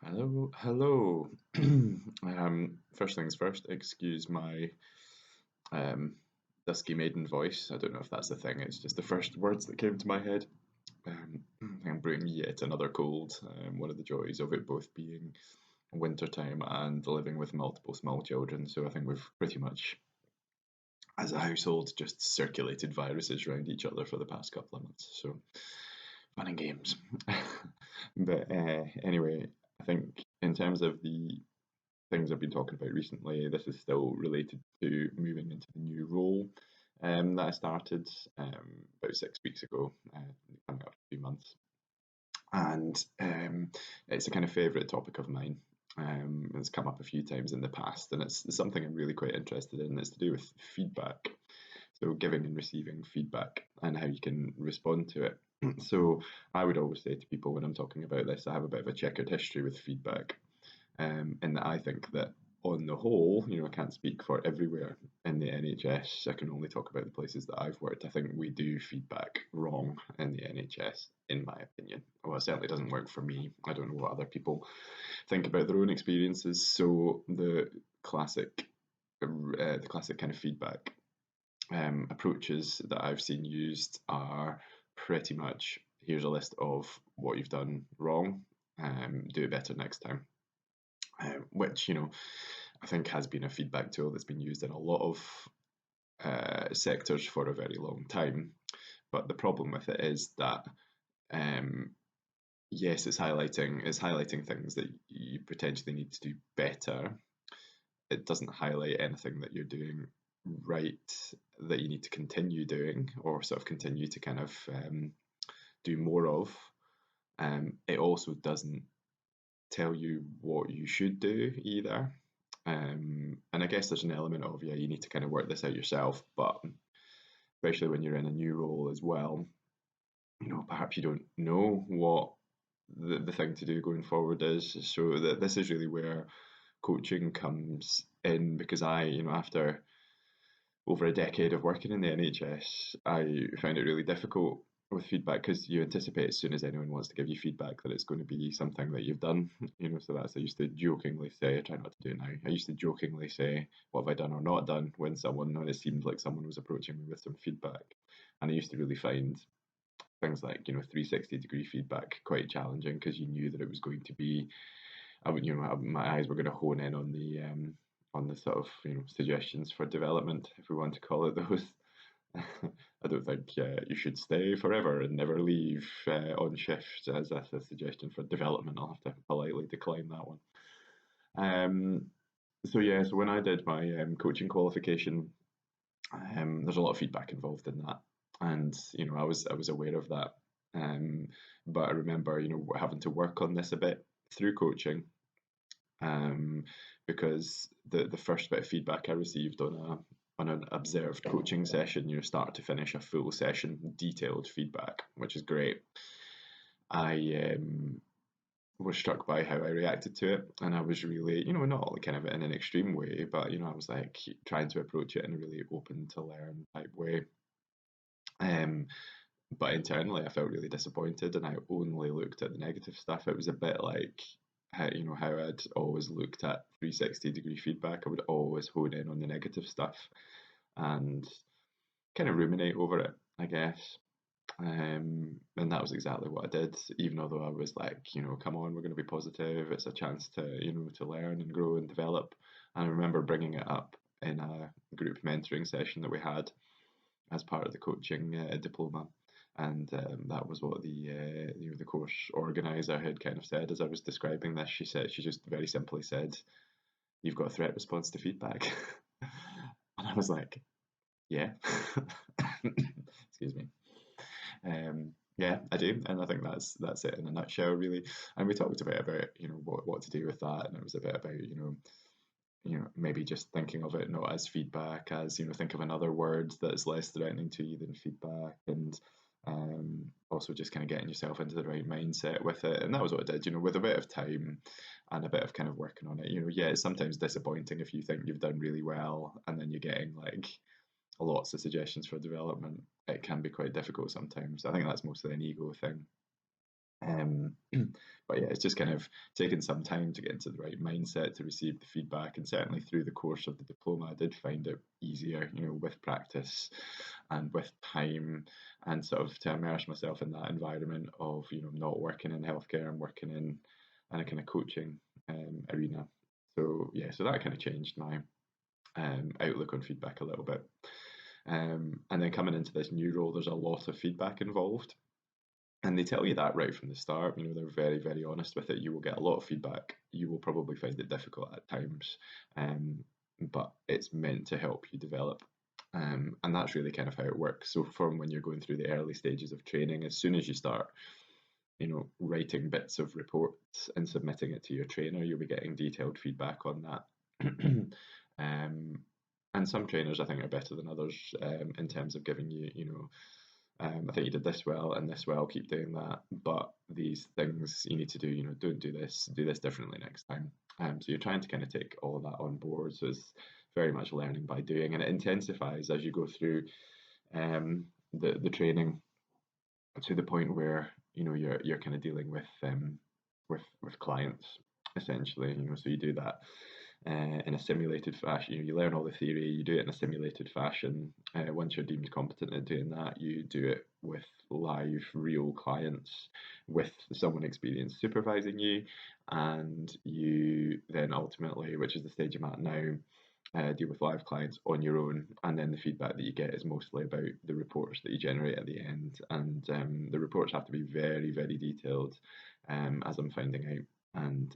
Hello, hello. First things first, excuse my um, dusky maiden voice. I don't know if that's the thing, it's just the first words that came to my head. I'm bringing yet another cold. One of the joys of it both being wintertime and living with multiple small children. So I think we've pretty much, as a household, just circulated viruses around each other for the past couple of months. So fun and games. But anyway, I think in terms of the things I've been talking about recently, this is still related to moving into the new role that I started about 6 weeks ago, coming up to 2 months. And it's a kind of favourite topic of mine. It's come up a few times in the past, and it's something I'm really quite interested in. It's to do with feedback. So, giving and receiving feedback and how you can respond to it. So, I would always say to people when I'm talking about this, I have a bit of a checkered history with feedback, in that I think that on the whole, I can't speak for everywhere in the NHS. I can only talk about the places that I've worked. I think we do feedback wrong in the NHS, in my opinion. Well, it certainly doesn't work for me. I don't know what other people think about their own experiences. So the classic kind of feedback approaches that I've seen used are pretty much here's a list of what you've done wrong, do it better next time. Which I think has been a feedback tool that's been used in a lot of sectors for a very long time. But the problem with it is that um, yes, it's highlighting things that you potentially need to do better. It doesn't highlight anything that you're doing right that you need to continue doing or sort of continue to kind of do more of. It also doesn't tell you what you should do either. And I guess there's an element of, yeah, you need to kind of work this out yourself, but especially when you're in a new role as well, perhaps you don't know what the thing to do going forward is. So that this is really where coaching comes in because after over a decade of working in the NHS, I find it really difficult with feedback because you anticipate as soon as anyone wants to give you feedback that it's going to be something that you've done. So I used to jokingly say, I try not to do it now. I used to jokingly say, what have I done or not done when it seemed like someone was approaching me with some feedback. And I used to really find things like 360-degree feedback quite challenging because you knew that it was going to be my eyes were going to hone in on the sort of suggestions for development, if we want to call it those. I don't think you should stay forever and never leave on shift as a suggestion for development. I'll have to politely decline that one. Um, so when I did my coaching qualification, there's a lot of feedback involved in that, and I was aware of that. Um, but I remember having to work on this a bit through coaching, um, because the first bit of feedback I received on an observed coaching session, start to finish, a full session, detailed feedback, which is great. I was struck by how I reacted to it, and I was really, not like kind of in an extreme way, but I was like trying to approach it in a really open to learn type way. Um, but internally, I felt really disappointed, and I only looked at the negative stuff. It was a bit like how I'd always looked at 360-degree feedback. I would always hone in on the negative stuff and kind of ruminate over it, I guess. And that was exactly what I did. Even although I was like, come on, we're going to be positive. It's a chance to to learn and grow and develop. And I remember bringing it up in a group mentoring session that we had as part of the coaching diploma. And that was what the course organizer had kind of said as I was describing this. She just very simply said, "You've got a threat response to feedback," and I was like, "Yeah." Excuse me. Yeah, I do, and I think that's it in a nutshell, really. And we talked about what to do with that, and it was a bit about maybe just thinking of it not as feedback, as think of another word that's less threatening to you than feedback, and also just kind of getting yourself into the right mindset with it. And that was what I did, with a bit of time and a bit of kind of working on it. Yeah, it's sometimes disappointing if you think you've done really well and then you're getting like lots of suggestions for development. It can be quite difficult sometimes. I think that's mostly an ego thing. But yeah, it's just kind of taking some time to get into the right mindset to receive the feedback. And certainly through the course of the diploma, I did find it easier, with practice and with time, and sort of to immerse myself in that environment of, not working in healthcare and working in a kind of coaching arena. So yeah, so that kind of changed my outlook on feedback a little bit. And then coming into this new role, there's a lot of feedback involved. And they tell you that right from the start. They're very, very honest with it. You will get a lot of feedback. You will probably find it difficult at times, but it's meant to help you develop. And that's really kind of how it works. So from when you're going through the early stages of training, as soon as you start, writing bits of reports and submitting it to your trainer, you'll be getting detailed feedback on that. And some trainers, I think, are better than others in terms of giving you, I think you did this well and this well, keep doing that. But these things you need to do, don't do this differently next time. So you're trying to kind of take all of that on board. So it's very much learning by doing, and it intensifies as you go through the training to the point where you're kind of dealing with clients essentially. So you do that in a simulated fashion. You learn all the theory, you do it in a simulated fashion. Once you're deemed competent at doing that, you do it with live, real clients, with someone experienced supervising you, and you then ultimately, which is the stage I'm at now, deal with live clients on your own, and then the feedback that you get is mostly about the reports that you generate at the end, and the reports have to be very, very detailed, as I'm finding out, and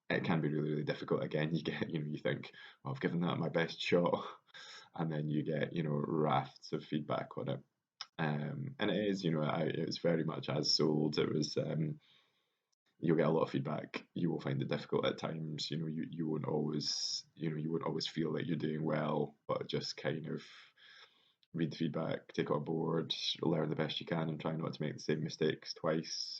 it can be really, really difficult. Again, you get, you think, well, I've given that my best shot, and then you get, rafts of feedback on it. And it is, it was very much as sold. It was, you'll get a lot of feedback. You will find it difficult at times. You won't always, you won't always feel that you're doing well, but just kind of read the feedback, take it on board, learn the best you can, and try not to make the same mistakes twice.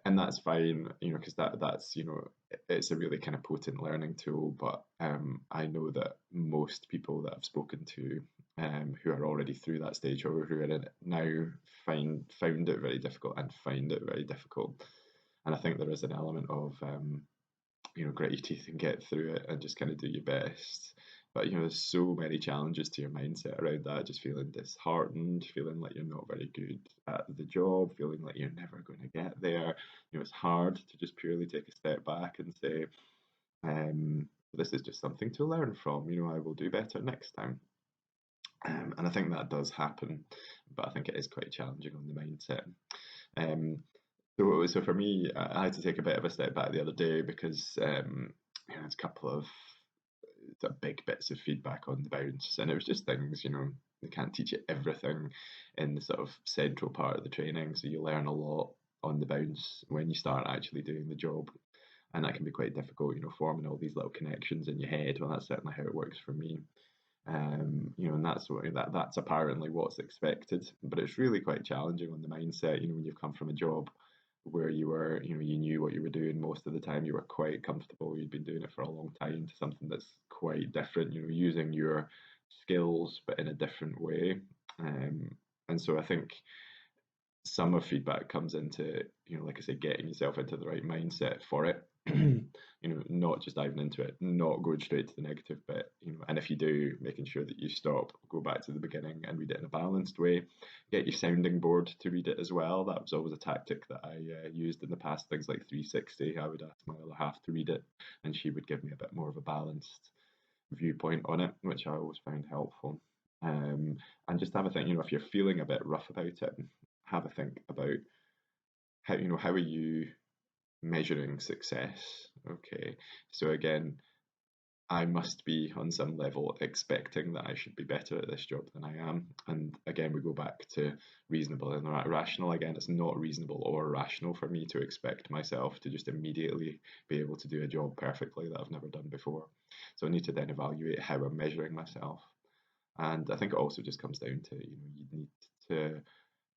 And that's fine, because that's it's a really kind of potent learning tool. But I know that most people that I've spoken to, who are already through that stage or who are in it now, found it very difficult and find it very difficult. And I think there is an element of grit your teeth and get through it and just kind of do your best. But there's so many challenges to your mindset around that. Just feeling disheartened, feeling like you're not very good at the job, feeling like you're never going to get there. It's hard to just purely take a step back and say, this is just something to learn from. I will do better next time. And I think that does happen, but I think it is quite challenging on the mindset. So for me, I had to take a bit of a step back the other day because there's a couple of big bits of feedback on the bounce, and it was just things, they can't teach you everything in the sort of central part of the training, so you learn a lot on the bounce when you start actually doing the job, and that can be quite difficult, forming all these little connections in your head. Well, that's certainly how it works for me. And that's apparently what's expected, but it's really quite challenging on the mindset. When you've come from a job where you were, you knew what you were doing most of the time, you were quite comfortable, you'd been doing it for a long time, to something that's quite different. Using your skills but in a different way. And so I think some of feedback comes into, like I say, getting yourself into the right mindset for it. Not just diving into it, not going straight to the negative bit, and if you do, making sure that you stop, go back to the beginning and read it in a balanced way. Get your sounding board to read it as well. That was always a tactic that I used in the past. Things like 360, I would ask my other half to read it, and she would give me a bit more of a balanced viewpoint on it, which I always found helpful. And just have a think, if you're feeling a bit rough about it, have a think about how are you measuring success. Okay, so again, I must be on some level expecting that I should be better at this job than I am. And again, we go back to reasonable and rational. Again, it's not reasonable or rational for me to expect myself to just immediately be able to do a job perfectly that I've never done before. So I need to then evaluate how I'm measuring myself. And I think it also just comes down to, you need to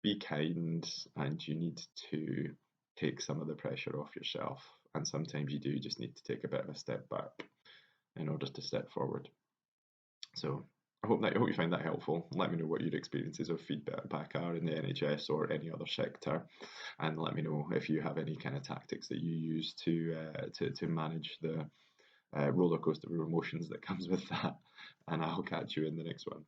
be kind, and you need to take some of the pressure off yourself. And sometimes you do just need to take a bit of a step back in order to step forward. So I hope you find that helpful. Let me know what your experiences of feedback are in the NHS or any other sector, and let me know if you have any kind of tactics that you use to manage the roller coaster of emotions that comes with that. And I'll catch you in the next one.